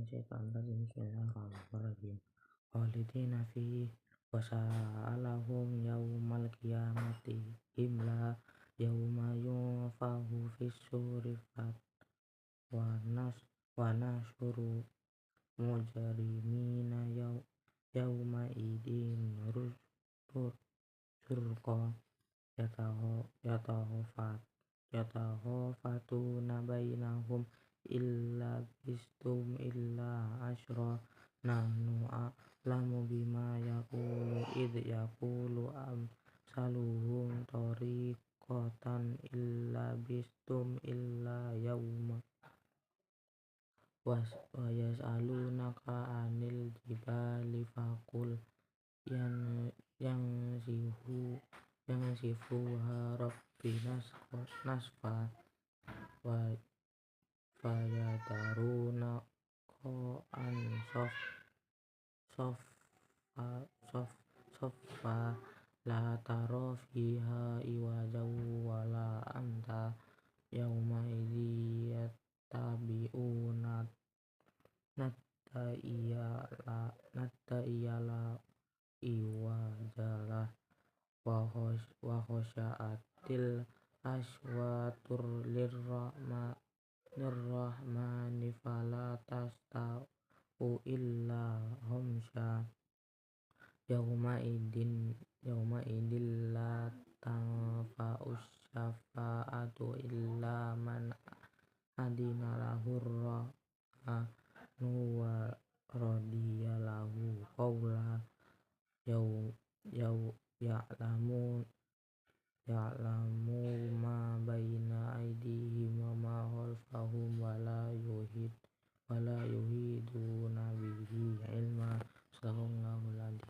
minasyaitonirrajim. Bismillahirrahmanirrahim. Khalidina fihi wa sa'alahum yaumal qiyamati imla yauma yunfahu fis-suri wa nas wa nasyuru mujrimina yauma idin surqa yatahofatuna bainahum illa bistum illa asyra nahnu a'lamu bima yaqulu id yaqulu amsaluhum tariqatan illa bistum illa yauma wa yas'alunaka anil jibali faqul yansifuha rabbi nasfa wa fayadaruna qa'an soffa la tara fiha iwajaw wala amta yauma idzi yattabi'una natta iyala iwajalah wa khosya'atil aswatur lirrahmani fala tasta'u illa hamsa yauma idin la tanfa'us syafa'atu illa man adina lahur rahmanu wa radiya lahu qawla ya'lamu ma baina aydihim wa ma khalfahum wala yuhituna